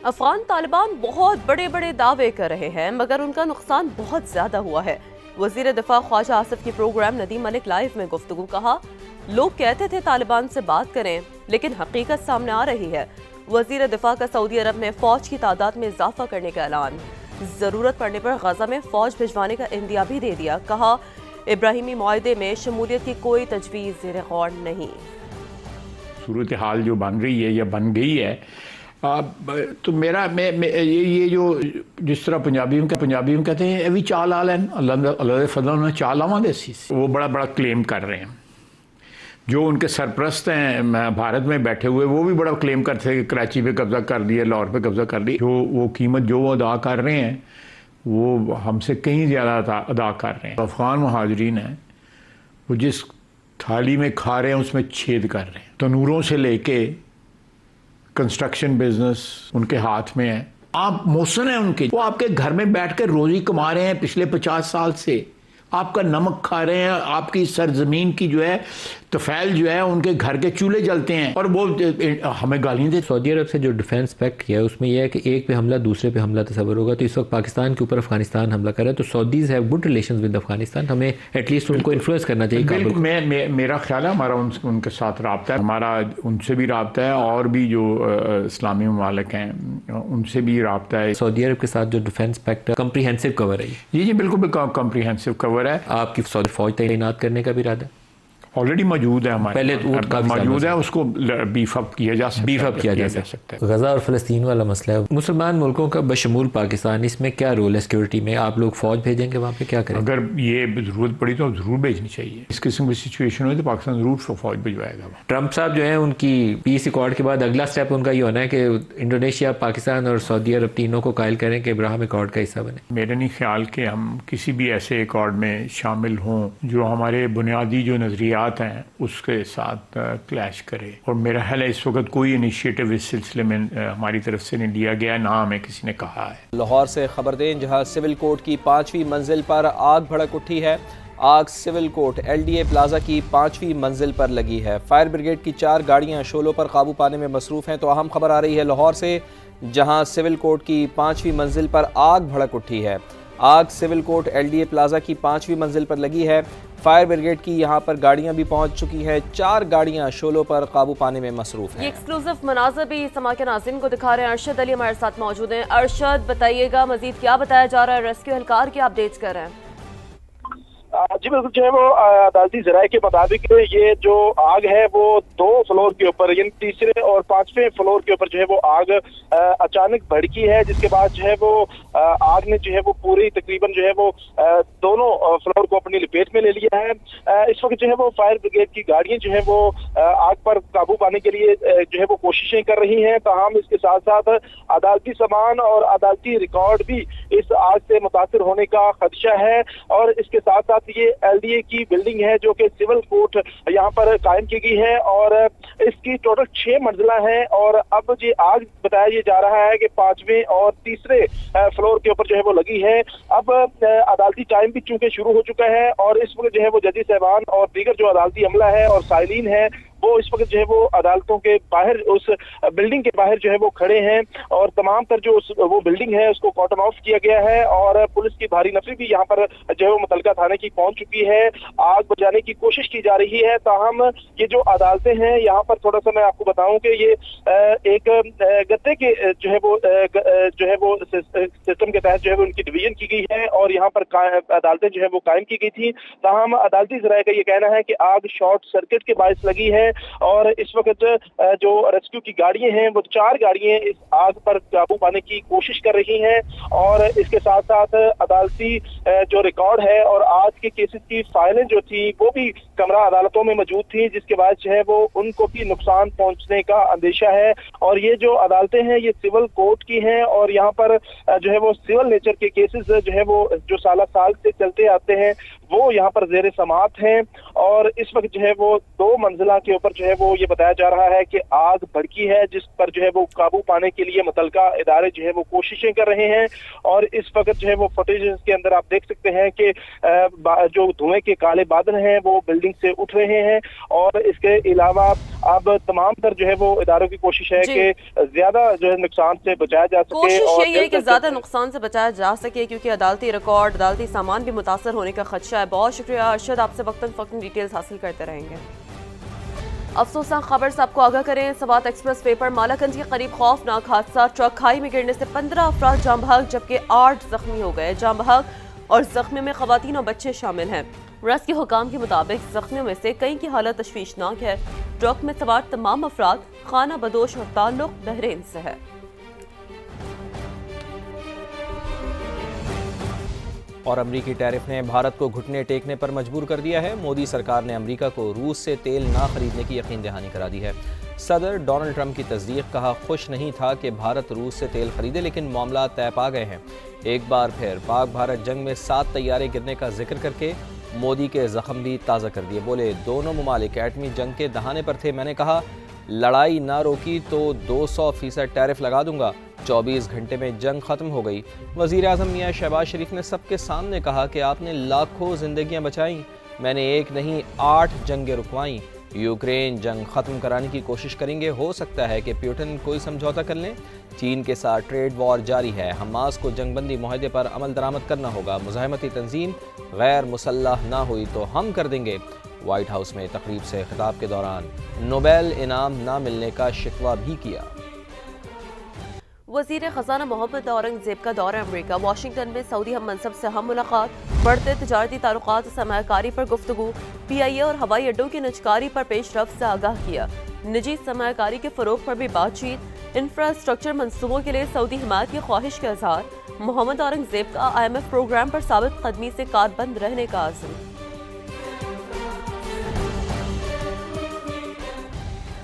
अफगान तालिबान बहुत बड़े बड़े दावे कर रहे हैं मगर उनका नुकसान बहुत ज्यादा हुआ है। वजीर दिफा ख्वाजा आसिफ की प्रोग्राम नदीम मलिक लाइव में गुफ्तगू कहा, लोग कहते थे तालिबान से बात करें लेकिन हकीकत सामने आ रही है। वजीर दिफा का सऊदी अरब ने फौज की तादाद में इजाफा करने का ऐलान, जरूरत पड़ने पर गजा में फौज भिजवाने का इंदिया भी दे दिया। कहा, इब्राहिमी मुआहदे में शमूलियत की कोई तजवीज़ ज़ेर गौर नहीं। सूरत हाल जो बन रही है या बन गई है, तो मेरा ये जो जिस तरह पंजाबी में कहते हैं ये भी चाल आल है, अल्लाह फजल ने चाल आवा देसी, वो बड़ा बड़ा क्लेम कर रहे हैं। जो उनके सरप्रस्त हैं भारत में बैठे हुए वो भी बड़ा क्लेम करते हैं कि कराची पे कब्जा कर दिया, लाहौर पे कब्जा कर दिया। जो वो कीमत जो वो अदा कर रहे हैं वो हमसे कहीं ज़्यादा अदा कर रहे हैं। अफगान महाजरीन हैं, वो जिस थाली में खा रहे हैं उसमें छेद कर रहे हैं। तनूरों से लेके कंस्ट्रक्शन बिजनेस उनके हाथ में है। आप मोहसिन हैं उनके, वो आपके घर में बैठ कर रोजी कमा रहे हैं पिछले 50 साल से, आपका नमक खा रहे हैं, आपकी सरजमीन की जो है तफैल जो है उनके घर के चूल्हे जलते हैं और वो हमें गालियाँ देते। सऊदी अरब से जो डिफेंस पैक्ट किया है उसमें यह है कि एक पे हमला दूसरे पे हमला तस्वर होगा। तो इस वक्त पाकिस्तान के ऊपर अफगानिस्तान हमला कर रहा है, तो Saudis have good relations with Afghanistan, हमें एटलीस्ट उनको इन्फ्लुएंस करना चाहिए। बिल्कुल, मेरा ख्याल है हमारा उनके साथ रब्ता है, हमारा उनसे भी रब्ता है और भी जो इस्लामी ममालिक हैं उनसे भी रब्ता है। सऊदी अरब के साथ जो डिफेंस पैक्ट कम्प्रीहेंसिव कवर है, जी बिल्कुल कम्प्रीहेंसिव कवर है। आपकी सऊदी फौज तैनात करने का भी इरादा है? ऑलरेडी मौजूद है, हमारे पहले मौजूद है, उसको बीफ अप किया जा सकता है। गजा और फ़लस्तीन वाला मसला है, मुसलमान मुल्कों का बशमूल पाकिस्तान, इसमें क्या रोल है सिक्योरिटी में? आप लोग फौज भेजेंगे वहाँ पे, क्या करें? अगर ये जरूरत पड़ी तो जरूर भेजनी चाहिए। इस किस्म की सिचुएशन हुई तो पाकिस्तान जरूर फौज भिजवाएगा। ट्रंप साहब जो है उनकी पीस अकॉर्ड के बाद अगला स्टेप उनका ये होना है कि इंडोनेशिया, पाकिस्तान और सऊदी अरब तीनों को कायल करें कि इब्राहिम अकॉर्ड का हिस्सा बने। मेरा नहीं ख्याल कि हम किसी भी ऐसे अकॉर्ड में शामिल हों जो हमारे बुनियादी जो नज़रियात हैं उसके साथ क्लैश करे। और मेरा ख्याल है इस वक्त कोई इनिशिएटिव इस सिलसिले में हमारी तरफ से नहीं लिया गया, ना हमें किसी ने कहा है। लाहौर से खबर दें, जहां सिविल कोर्ट की 5वीं मंजिल पर आग भड़क उठी है। आग सिविल कोर्ट LDA प्लाजा की 5वीं मंजिल पर लगी है। फायर ब्रिगेड की 4 गाड़ियां शोलों पर काबू पाने में मसरूफ हैं। तो अहम खबर आ रही है लाहौर से, जहां सिविल कोर्ट की 5वीं मंजिल पर आग भड़क उठी है। आग सिविल कोर्ट LDA प्लाजा की 5वीं मंजिल पर लगी है। फायर ब्रिगेड की यहां पर गाड़ियां भी पहुंच चुकी हैं। 4 गाड़ियां शोलों पर काबू पाने में मसरूफ हैं। ये एक्सक्लूसिव मनाज़र भी समा के नाज़रीन को दिखा रहे हैं। अरशद अली हमारे साथ मौजूद हैं। अरशद, बताइएगा मजीद क्या बताया जा रहा है? रेस्क्यू एहलकार की अपडेट्स कर रहे हैं? जी बिल्कुल, जो है वो अदालती ज़राए के मुताबिक ये जो आग है वो 2 फ्लोर के ऊपर, यानी 3रे और 5वें फ्लोर के ऊपर जो है वो आग अचानक भड़की है, जिसके बाद जो है वो आग ने जो है वो पूरी तकरीबन जो है वो दोनों फ्लोर को अपनी लपेट में ले लिया है। इस वक्त जो है वो फायर ब्रिगेड की गाड़ियां जो है वो आग पर काबू पाने के लिए जो है वो कोशिशें कर रही हैं। ताहम इसके साथ साथ अदालती सामान और अदालती रिकॉर्ड भी इस आग से मुतासर होने का खदशा है। और इसके साथ साथ ये LDA की बिल्डिंग है जो कि सिविल कोर्ट यहाँ पर कायम की गई है और इसकी टोटल 6 मंजिला है। और अब ये आग बताया जा रहा है कि 5वें और 3रे फ्लोर के ऊपर जो है वो लगी है। अब अदालती टाइम भी चूंकि शुरू हो चुका है और इस वक्त जो है वो जजी साहबान और दीगर जो अदालती अमला है और साइलिन है वो इस वक्त जो है वो अदालतों के बाहर, उस बिल्डिंग के बाहर जो है वो खड़े हैं। और तमाम तर जो वो बिल्डिंग है उसको कॉर्डन ऑफ किया गया है और पुलिस की भारी नफरी भी यहाँ पर जो है वो मुतलका थाने की पहुंच चुकी है। आग बुझाने की कोशिश की जा रही है। ताहम ये जो अदालतें हैं यहाँ पर थोड़ा सा मैं आपको बताऊं कि ये एक गत्ते के जो है वो सिस्टम के तहत जो है वो उनकी डिवीजन की गई है और यहाँ पर अदालतें जो है वो कायम की गई थी। ताहम अदालती ज़राए का ये कहना है कि आग शॉर्ट सर्किट के बायस लगी है और इस वक्त जो रेस्क्यू की गाड़ियां हैं वो 4 गाड़ियां इस आग पर काबू पाने की कोशिश कर रही हैं। और इसके साथ साथ अदालती जो रिकॉर्ड है और आज के केसेस की फाइलें जो थी वो भी कमरा अदालतों में मौजूद थी, जिसके बाद जो है वो उनको भी नुकसान पहुंचने का अंदेशा है। और ये जो अदालतें हैं ये सिविल कोर्ट की हैं और यहाँ पर जो है वो सिविल नेचर के केसेस जो है वो जो साल से चलते आते हैं वो यहाँ पर जेर समात हैं। और इस वक्त जो है वो 2 मंजिला के ऊपर जो है वो ये बताया जा रहा है कि आग भड़की है, जिस पर जो है वो काबू पाने के लिए मुतलका इदारे जो है वो कोशिशें कर रहे हैं। और इस वक्त जो है वो फुटेज के अंदर आप देख सकते हैं कि जो धुएं के काले बादल हैं वो बिल्डिंग से उठ रहे हैं। और इसके अलावा अब तमाम तर जो है वो इदारों की कोशिश है कि ज्यादा जो है नुकसान से बचाया जा सके। कोशिश यही है कि ज्यादा नुकसान से बचाया जा सके, क्योंकि अदालती रिकॉर्ड, अदालती सामान भी मुतासर होने का खदशा है। बहुत शुक्रिया अरशद, आपसे वक्तन फक्तन डिटेल्स हासिल करते रहेंगे। अफसोसनाक खबर से आपको आगाह करें, सवात एक्सप्रेस वे पर मालागंज के करीब खौफनाक हादसा। ट्रक खाई में गिरने से 15 अफराद जाम बहक जबकि 8 जख्मी हो गए। जाम बहक और जख्मी में खवातीन और बच्चे शामिल हैं। रेस्क्यू हुकाम के मुताबिक जख्मियों में से कई की हालत तशवीशनाक है। ट्रक में सवार तमाम अफराद खाना बदोश और ताल्लुक बहरीन से है। और अमरीकी टैरिफ ने भारत को घुटने टेकने पर मजबूर कर दिया है। मोदी सरकार ने अमरीका को रूस से तेल ना खरीदने की यकीन दहानी करा दी है। सदर डोनाल्ड ट्रंप की तस्दीक, कहा खुश नहीं था कि भारत रूस से तेल खरीदे, लेकिन मामला तय पा गए हैं। एक बार फिर पाक भारत जंग में 7 तैयारे गिरने का जिक्र करके मोदी के जख्म भी ताज़ा कर दिए। बोले, दोनों ममालिक एटमी जंग के दहाने पर थे। मैंने कहा लड़ाई ना रोकी तो 200% टैरिफ लगा दूंगा। 24 घंटे में जंग खत्म हो गई। वज़ीर आज़म मियां शहबाज शरीफ ने सबके सामने कहा कि आपने लाखों जिंदगियां बचाई, मैंने एक नहीं 8 जंगें रुकवाई। यूक्रेन जंग खत्म कराने की कोशिश करेंगे। हो सकता है कि पुतिन कोई समझौता कर लें। चीन के साथ ट्रेड वॉर जारी है। हमास को जंगबंदी मुआहदे पर अमल दरामद करना होगा। मुज़ाहमती तंजीम गैर मुसल्लह ना हुई तो हम कर देंगे। व्हाइट हाउस में तकरीब से खिताब के दौरान नोबेल इनाम ना मिलने का शिकवा भी किया। वज़ीर ख़ज़ाना मोहम्मद औरंगज़ेब का दौरा अमरीका। वाशिंगटन में सऊदी हम मनसब से हम मुलाकात। बढ़ते तजारती ताल्लुकात और सरमायाकारी पर गुफ्तगू। PIA और हवाई अड्डों की निजकारी पर पेशरफ्त से आगाह किया। निजी सरमायाकारी के फ़रोग पर भी बातचीत। इंफ्रास्ट्रक्चर मनसूबों के लिए सऊदी हिमायत की ख्वाहिश का इज़हार। मोहम्मद औरंगज़ेब का IMF प्रोग्राम पर साबित कदमी से कारबंद रहने का आज़म।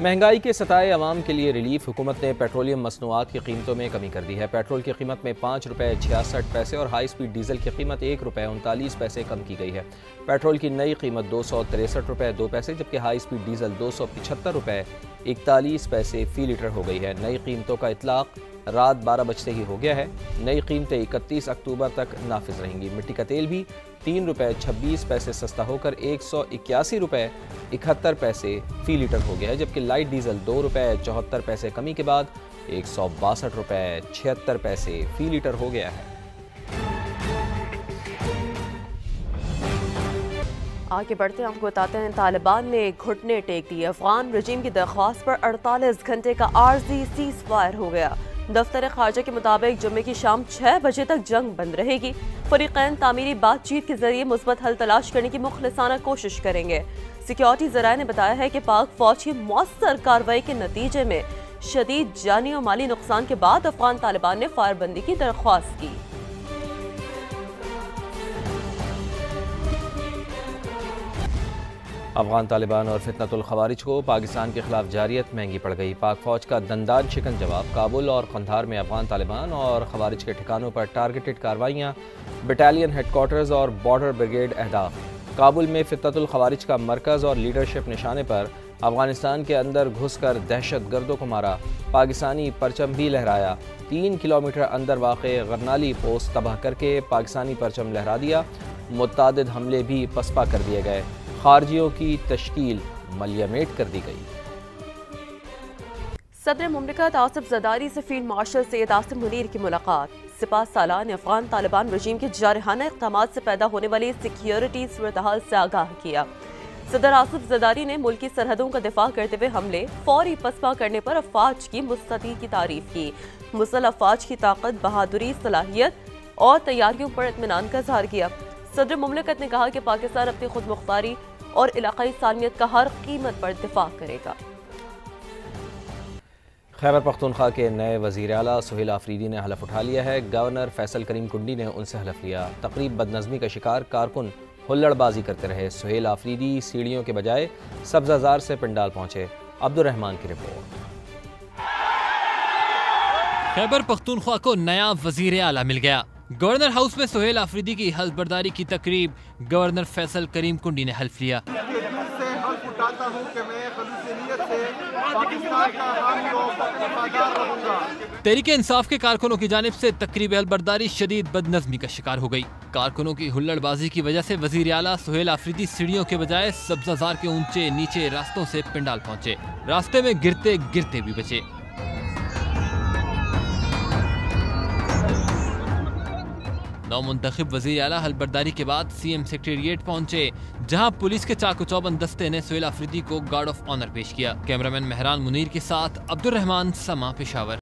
महंगाई के सताए अवाम के लिए रिलीफ। हुकूमत ने पेट्रोलियम मसनूआत की कीमतों में कमी कर दी है। पेट्रोल की कीमत में 5 रुपये 66 पैसे और हाई स्पीड डीजल की कीमत 1 रुपये 39 पैसे कम की गई है। पेट्रोल की नई कीमत 263 रुपये 2 पैसे जबकि हाई स्पीड डीजल 275 रुपये 41 पैसे फ़ी लीटर हो गई है। नई कीमतों का इतलाक़ रात 12 बजते ही हो गया है। नई कीमतें 31 अक्टूबर तक नाफिज रहेंगी। मिट्टी का तेल भी 3 रुपये 26 पैसे सस्ता होकर 181 रुपये 71 पैसे फ़ी लीटर हो गया है, जबकि लाइट डीजल 2 रुपये 74 पैसे कमी के बाद 162 रुपये 76 पैसे फ़ी लीटर हो गया है। आगे बढ़ते हैं, आपको बताते हैं तालिबान ने घुटने टेक दिए। अफगान रजीम की दरख्वास्त पर 48 घंटे का आर्जी सीज फायर हो गया। दफ्तर खारजा के मुताबिक जुम्मे की शाम 6 बजे तक जंग बंद रहेगी। फरीकैन तामीरी बातचीत के जरिए मुस्बत हल तलाश करने की मुखलिसाना कोशिश करेंगे। सिक्योरिटी ज़राए ने बताया है कि पाक फौज की मौसर कार्रवाई के नतीजे में शदीद जानी और माली नुकसान के बाद अफगान तालिबान ने फायरबंदी की दरख्वास्त की। अफगान तालिबान और फितनतुल खवारिज को पाकिस्तान के खिलाफ जारियत महंगी पड़ गई। पाक फौज का दंदान शिकन जवाब। काबुल और कंधार में अफगान तालिबान और खवारिज के ठिकानों पर टारगेटेड कार्रवाइयाँ। बटालियन हेडक्वार्टर्स और बॉर्डर ब्रिगेड अहदाफ। काबुल में फितनतुल खवारिज का मरकज़ और लीडरशिप निशाने पर अफगानिस्तान के अंदर घुसकर दहशत गर्दों को मारा। पाकिस्तानी परचम भी लहराया। 3 किलोमीटर अंदर वाक़े गरनाली पोस्ट तबाह करके पाकिस्तानी परचम लहरा दिया। मुतअद्दिद हमले भी पसपा कर दिए गए। खारजियों की तश्कील मलियामेट कर दी गई। सदर मुमलिकत आसिफ ज़रदारी से फील्ड मार्शल सैयद आसिम मुनीर की मुलाकात। सिपा सालार ने अफगान तालिबान रजीम के जारहाना इक़दामात से पैदा होने वाली सिक्योरिटी सूरत-ए-हाल से आगाह किया। सदर आसिफ ज़रदारी ने मुल्की सरहदों का दिफा करते हुए हमले फौरी पसपा करने पर अफवाज की मुस्तदी की तारीफ की। मुसल अफवाज की ताकत, बहादुरी, सलाहियत और तैयारियों पर इत्मीनान का इज़हार किया। सदर मुमलिकत ने कहा कि पाकिस्तान अपनी खुद मुख्तारी और इलाकाई सालमियत का हर कीमत पर दिफा करेगा। खैबर पख्तूनख्वा के नए वज़ीर आला सुहेल आफरीदी ने हलफ उठा लिया है। गवर्नर फैसल करीम कुंडी ने उनसे हलफ लिया। तकरीब बदनज़मी का शिकार कारकुन हुल्लड़बाजी करते रहे। सुहेल आफरीदी सीढ़ियों के बजाय सब्ज़ाजार से पिंडाल पहुंचे। अब्दुर्रहमान की रिपोर्ट। खैबर पख्तूनख्वा को नया वज़ीर आला मिल गया। गवर्नर हाउस में सुहेल आफरीदी की हल्फ बर्दारी की तकरीब गवर्नर फैसल करीम कुंडी ने हल्फ लिया। बताता हूँ कि मैं खलूस नीयत से पाकिस्तान का हामी और वफादार रहूँगा। तहरीक इंसाफ के कारकुनों की जानिब से तकरीब अलबरदारी शदीद बदनज़मी का शिकार हो गई। कारकुनों की हुल्लड़बाजी की वजह से वजीर आला सुहेल आफरीदी सीढ़ियों के बजाय सब्जाजार के ऊंचे नीचे रास्तों से पिंडाल पहुंचे। रास्ते में गिरते गिरते भी बचे। नौमुंतखब वज़ीर आला हलबरदारी के बाद सीएम सेक्रेटेरिएट पहुंचे, जहां पुलिस के चाकू चौबंद दस्ते ने सुहेल आफरीदी को गार्ड ऑफ ऑनर पेश किया। कैमरामैन मेहरान मुनीर के साथ अब्दुल रहमान, समा, पेशावर।